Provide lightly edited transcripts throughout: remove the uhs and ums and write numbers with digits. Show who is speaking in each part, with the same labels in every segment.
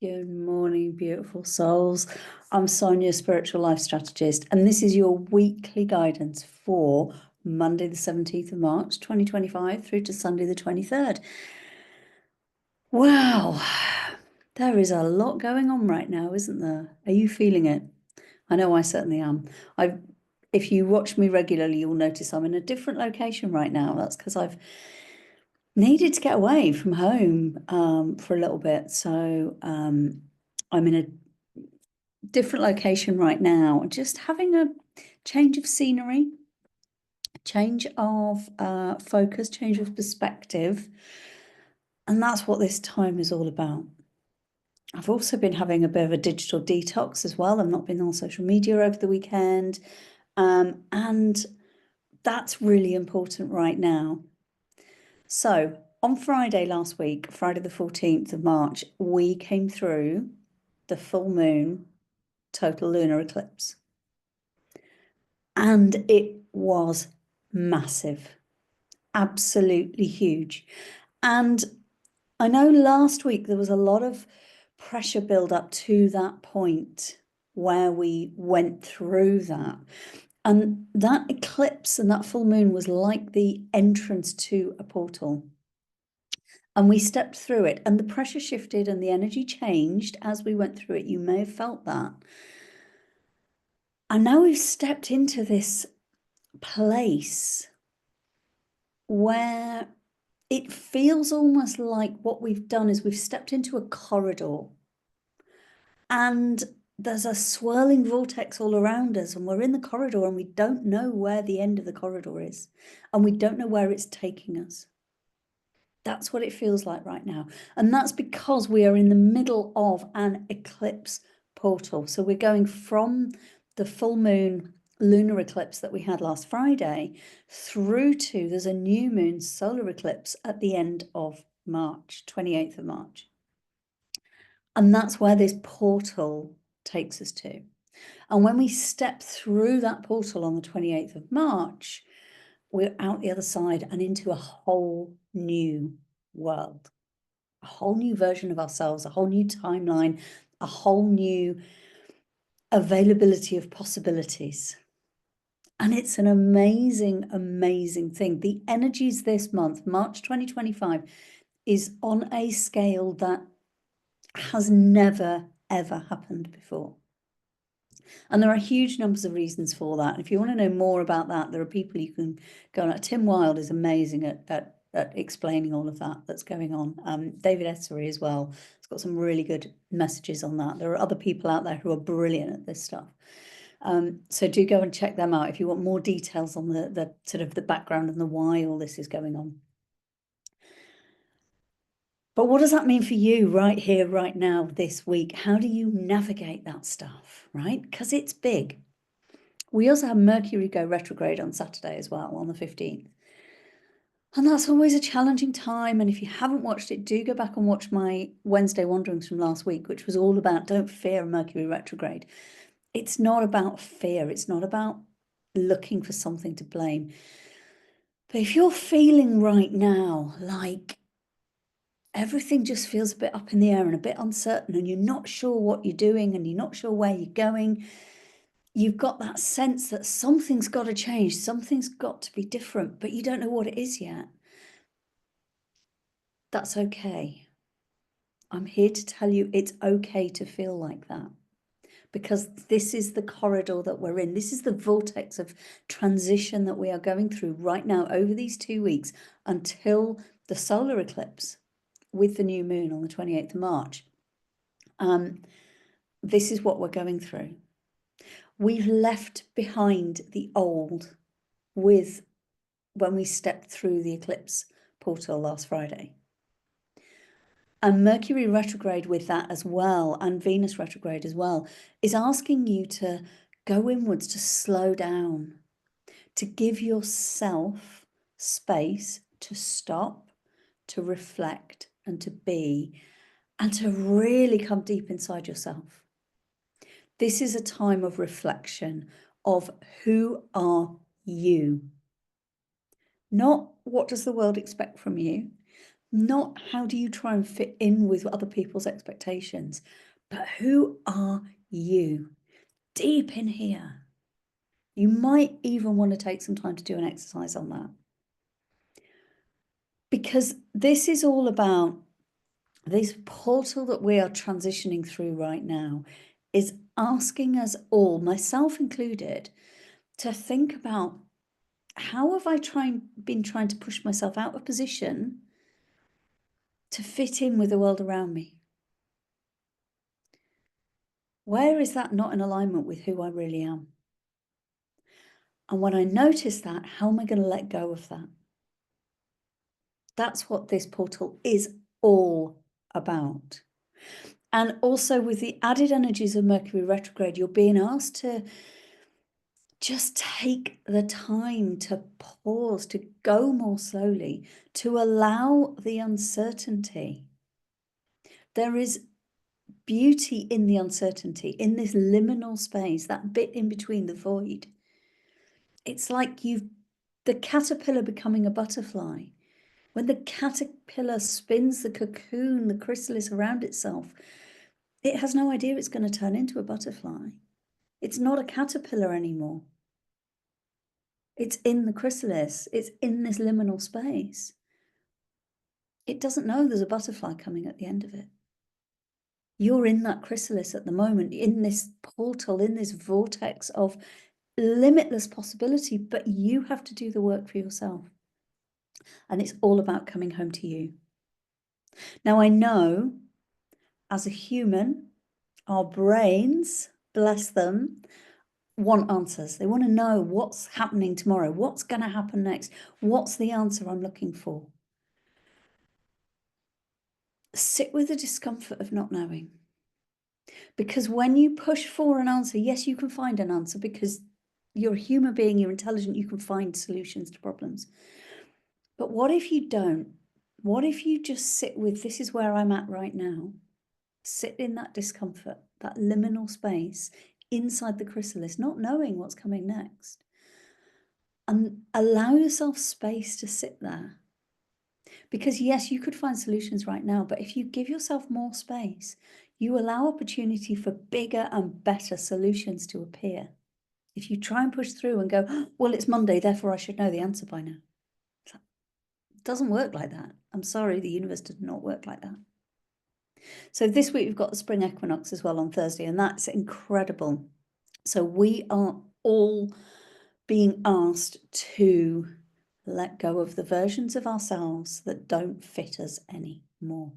Speaker 1: Good morning, beautiful souls. I'm Sonia, Spiritual Life Strategist, and this is your weekly guidance for Monday, the 17th of March, 2025, through to Sunday, the 23rd. Wow, there is a lot going on right now, isn't there? Are you feeling it? I know I certainly am. If you watch me regularly, you'll notice I'm in a different location right now. That's because I've needed to get away from home for a little bit. So I'm in a different location right now, just having a change of scenery, change of focus, change of perspective. And that's what this time is all about. I've also been having a bit of a digital detox as well. I've not been on social media over the weekend. And that's really important right now. So on Friday last week, Friday the 14th of March, we came through the full moon total lunar eclipse. And it was massive, absolutely huge. And I know last week there was a lot of pressure build up to that point where we went through that. And that eclipse and that full moon was like the entrance to a portal. And we stepped through it, and the pressure shifted and the energy changed as we went through it. You may have felt that. And now we've stepped into this place where it feels almost like what we've done is we've stepped into a corridor, and there's a swirling vortex all around us, and we're in the corridor and we don't know where the end of the corridor is, and we don't know where it's taking us. That's what it feels like right now. And that's because we are in the middle of an eclipse portal. So we're going from the full moon lunar eclipse that we had last Friday through to there's a new moon solar eclipse at the end of March, 28th of March. And that's where this portal takes us to. And when we step through that portal on the 28th of March, we're out the other side and into a whole new world, a whole new version of ourselves, a whole new timeline, a whole new availability of possibilities. And it's an amazing, amazing thing. The energies this month, March 2025, is on a scale that has never, ever happened before. And there are huge numbers of reasons for that. And if you want to know more about that, there are people you can go on. Tim Wilde is amazing at explaining all of that that's going on. David Essery as well. It's got some really good messages on that. There are other people out there who are brilliant at this stuff. So do go and check them out if you want more details on the sort of the background and the why all this is going on. But what does that mean for you right here, right now, this week? How do you navigate that stuff, right? Because it's big. We also have Mercury go retrograde on Saturday as well, on the 15th. And that's always a challenging time. And if you haven't watched it, do go back and watch my Wednesday Wanderings from last week, which was all about don't fear Mercury retrograde. It's not about fear. It's not about looking for something to blame. But if you're feeling right now like everything just feels a bit up in the air and a bit uncertain, and you're not sure what you're doing and you're not sure where you're going, you've got that sense that something's got to change, something's got to be different, but you don't know what it is yet. That's okay. I'm here to tell you it's okay to feel like that, because this is the corridor that we're in. This is the vortex of transition that we are going through right now over these 2 weeks until the solar eclipse with the new moon on the 28th of March. This is what we're going through. We've left behind the old when we stepped through the eclipse portal last Friday. And Mercury retrograde with that as well, and Venus retrograde as well, is asking you to go inwards, to slow down, to give yourself space to stop, to reflect, and to be, and to really come deep inside yourself. This is a time of reflection of who are you? Not what does the world expect from you? Not how do you try and fit in with other people's expectations, but who are you deep in here? You might even want to take some time to do an exercise on that. Because this is all about this portal that we are transitioning through right now is asking us all, myself included, to think about how have I been trying to push myself out of position to fit in with the world around me? Where is that not in alignment with who I really am? And when I notice that, how am I going to let go of that? That's what this portal is all about. And also with the added energies of Mercury retrograde, you're being asked to just take the time to pause, to go more slowly, to allow the uncertainty. There is beauty in the uncertainty, in this liminal space, that bit in between the void. It's like the caterpillar becoming a butterfly. When the caterpillar spins the cocoon, the chrysalis around itself, it has no idea it's going to turn into a butterfly. It's not a caterpillar anymore. It's in the chrysalis. It's in this liminal space. It doesn't know there's a butterfly coming at the end of it. You're in that chrysalis at the moment, in this portal, in this vortex of limitless possibility, but you have to do the work for yourself. And it's all about coming home to you. Now, I know as a human, our brains, bless them, want answers. They want to know what's happening tomorrow, what's going to happen next, what's the answer I'm looking for. Sit with the discomfort of not knowing. Because when you push for an answer, yes, you can find an answer because you're a human being, you're intelligent, you can find solutions to problems. But what if you don't? What if you just sit with, this is where I'm at right now? Sit in that discomfort, that liminal space inside the chrysalis, not knowing what's coming next. And allow yourself space to sit there. Because yes, you could find solutions right now, but if you give yourself more space, you allow opportunity for bigger and better solutions to appear. If you try and push through and go, oh, well, it's Monday, therefore I should know the answer by now. It doesn't work like that. I'm sorry, the universe does not work like that. So this week we've got the Spring Equinox as well on Thursday, and that's incredible. So we are all being asked to let go of the versions of ourselves that don't fit us anymore.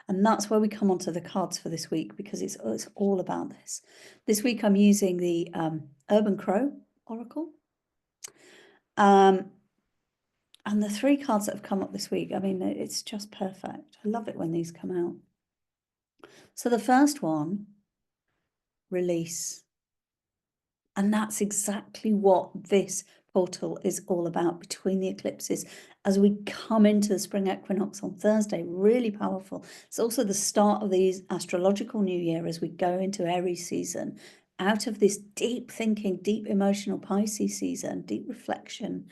Speaker 1: And that's where we come onto the cards for this week, because it's all about this. This week I'm using the Urban Crow Oracle. And the 3 cards that have come up this week, I mean, it's just perfect. I love it when these come out. So the first one, release. And that's exactly what this portal is all about between the eclipses. As we come into the Spring Equinox on Thursday, really powerful. It's also the start of the Astrological New Year as we go into Aries season, out of this deep thinking, deep emotional Pisces season, deep reflection.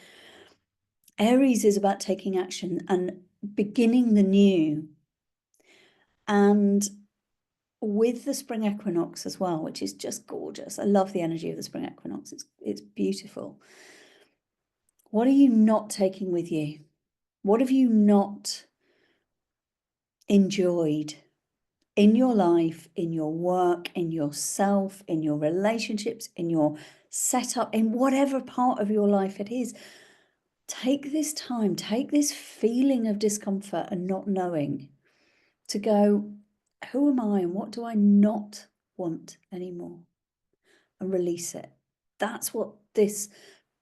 Speaker 1: Aries is about taking action and beginning the new. And with the Spring Equinox as well, which is just gorgeous. I love the energy of the Spring Equinox. It's beautiful. What are you not taking with you? What have you not enjoyed in your life, in your work, in yourself, in your relationships, in your setup, in whatever part of your life it is? Take this time, take this feeling of discomfort and not knowing to go, who am I and what do I not want anymore? And release it. That's what this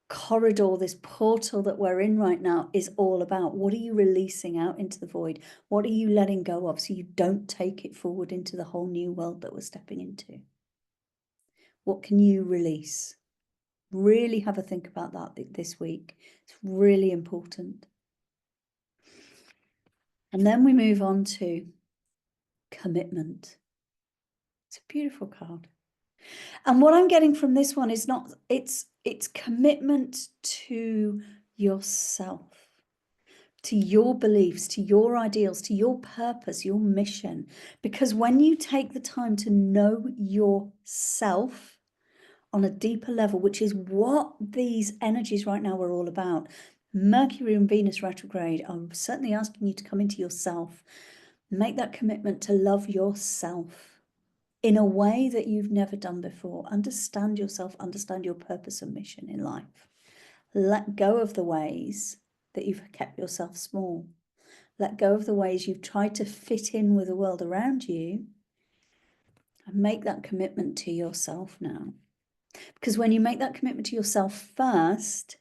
Speaker 1: corridor, this portal that we're in right now is all about. What are you releasing out into the void? What are you letting go of so you don't take it forward into the whole new world that we're stepping into? What can you release? Really have a think about that this week. It's really important. And then we move on to commitment. It's a beautiful card. And what I'm getting from this one is it's commitment to yourself, to your beliefs, to your ideals, to your purpose, your mission. Because when you take the time to know yourself on a deeper level, which is what these energies right now are all about, Mercury and Venus retrograde are certainly asking you to come into yourself, make that commitment to love yourself in a way that you've never done before. Understand yourself, understand your purpose and mission in life. Let go of the ways that you've kept yourself small. Let go of the ways you've tried to fit in with the world around you, and make that commitment to yourself now. Because when you make that commitment to yourself first,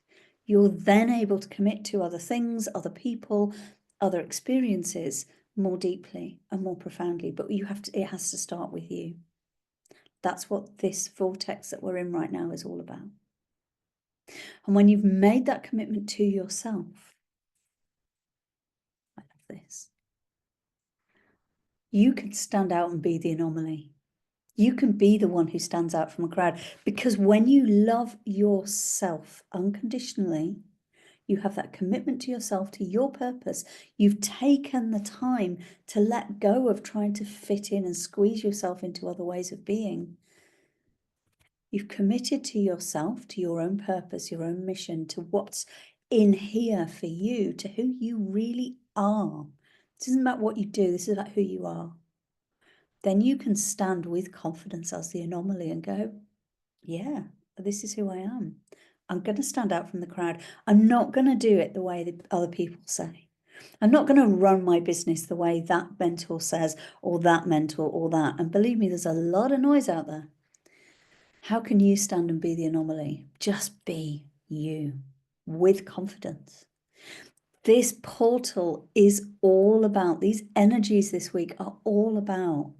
Speaker 1: you're then able to commit to other things, other people, other experiences more deeply and more profoundly. But it has to start with you. That's what this vortex that we're in right now is all about. And when you've made that commitment to yourself, I love this, you can stand out and be the anomaly. You can be the one who stands out from a crowd, because when you love yourself unconditionally, you have that commitment to yourself, to your purpose. You've taken the time to let go of trying to fit in and squeeze yourself into other ways of being. You've committed to yourself, to your own purpose, your own mission, to what's in here for you, to who you really are. This isn't about what you do, this is about who you are. Then you can stand with confidence as the anomaly and go, yeah, this is who I am. I'm going to stand out from the crowd. I'm not going to do it the way that other people say. I'm not going to run my business the way that mentor says, or that mentor, or that. And believe me, there's a lot of noise out there. How can you stand and be the anomaly? Just be you with confidence. This portal is all about, these energies this week are all about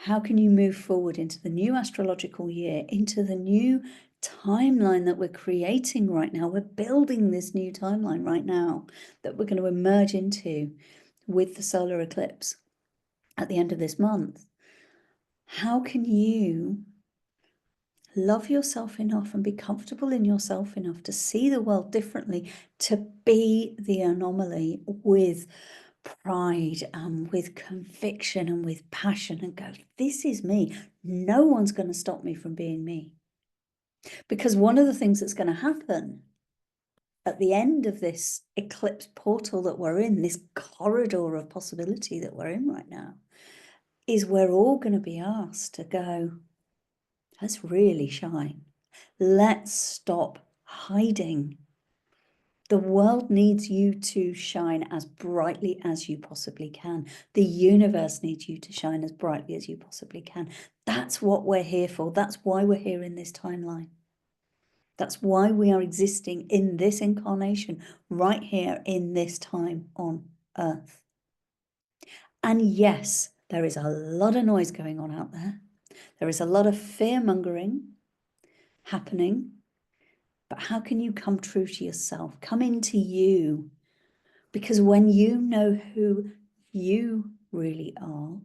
Speaker 1: how can you move forward into the new astrological year, into the new timeline that we're creating right now. We're building this new timeline right now that we're going to emerge into with the solar eclipse at the end of this month. How can you love yourself enough and be comfortable in yourself enough to see the world differently, to be the anomaly with pride and with conviction and with passion, and go, this is me. No one's going to stop me from being me. Because one of the things that's going to happen at the end of this eclipse portal that we're in, this corridor of possibility that we're in right now, is we're all going to be asked to go, let's really shine. Let's stop hiding. The world needs you to shine as brightly as you possibly can. The universe needs you to shine as brightly as you possibly can. That's what we're here for. That's why we're here in this timeline. That's why we are existing in this incarnation, right here in this time on Earth. And yes, there is a lot of noise going on out there. There is a lot of fear-mongering happening. But how can you come true to yourself? Come into you. Because when you know who you really are,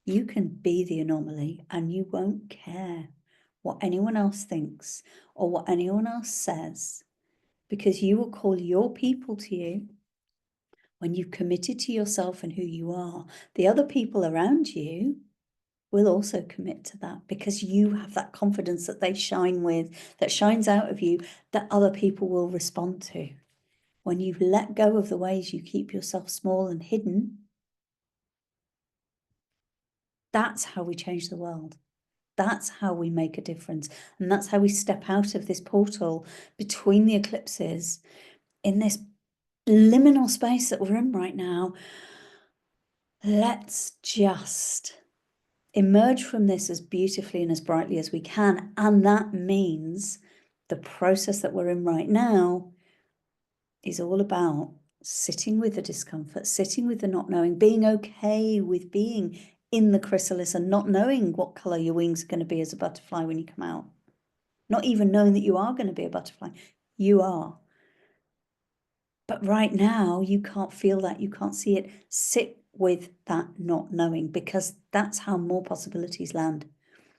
Speaker 1: you can be the anomaly and you won't care what anyone else thinks or what anyone else says, because you will call your people to you when you've committed to yourself and who you are. The other people around you will also commit to that, because you have that confidence that they shine with, that shines out of you, that other people will respond to. When you've let go of the ways you keep yourself small and hidden, that's how we change the world. That's how we make a difference. And that's how we step out of this portal between the eclipses in this liminal space that we're in right now. Let's just emerge from this as beautifully and as brightly as we can. And that means the process that we're in right now is all about sitting with the discomfort, sitting with the not knowing, being okay with being in the chrysalis and not knowing what color your wings are going to be as a butterfly when you come out. Not even knowing that you are going to be a butterfly. You are. But right now, you can't feel that. You can't see it. Sit with that not knowing, because that's how more possibilities land.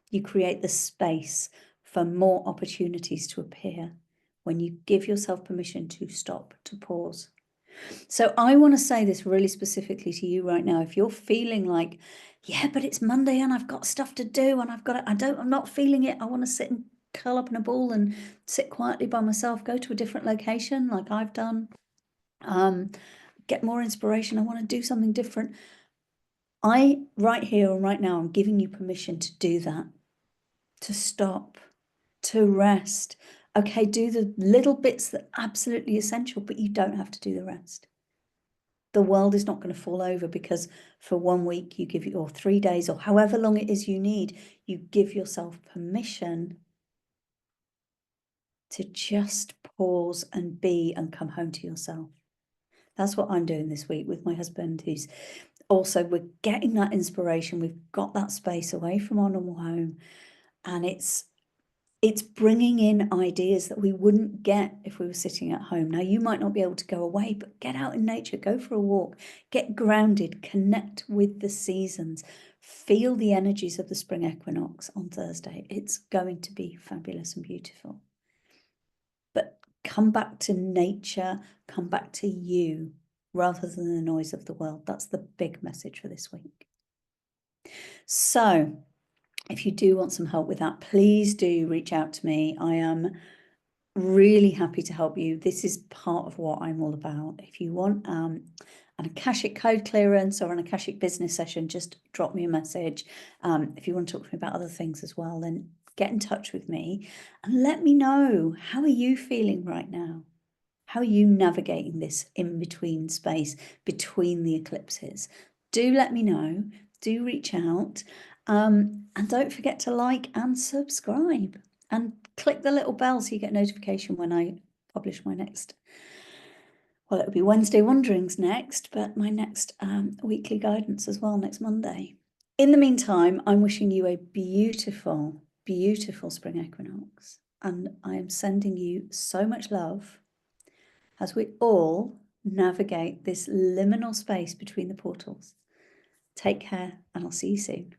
Speaker 1: You create the space for more opportunities to appear when you give yourself permission to stop, to pause. So I want to say this really specifically to you right now. If you're feeling like, yeah, but it's Monday and I've got stuff to do and I'm not feeling it. I want to sit and curl up in a ball and sit quietly by myself, go to a different location like I've done, get more inspiration. I want to do something different. Right here and right now, I'm giving you permission to do that, to stop, to rest. Okay, do the little bits that are absolutely essential, but you don't have to do the rest. The world is not going to fall over because for 1 week you give, or 3 days, or however long it is you need, you give yourself permission to just pause and be and come home to yourself. That's what I'm doing this week with my husband, who's also, we're getting that inspiration. We've got that space away from our normal home, and it's bringing in ideas that we wouldn't get if we were sitting at home. Now, you might not be able to go away, but get out in nature, go for a walk, get grounded, connect with the seasons, feel the energies of the spring equinox on Thursday. It's going to be fabulous and beautiful. But come back to nature, come back to you, rather than the noise of the world. That's the big message for this week. So if you do want some help with that, please do reach out to me. I am really happy to help you. This is part of what I'm all about. If you want an Akashic Code Clearance or an Akashic Business Session, just drop me a message. If you want to talk to me about other things as well, then get in touch with me and let me know, how are you feeling right now? How are you navigating this in-between space between the eclipses? Do let me know. Do reach out. And don't forget to like and subscribe. And click the little bell so you get notification when I publish my next, well, it'll be Wednesday Wanderings next, but my next weekly guidance as well next Monday. In the meantime, I'm wishing you a beautiful, beautiful spring equinox. And I am sending you so much love as we all navigate this liminal space between the portals. Take care, and I'll see you soon.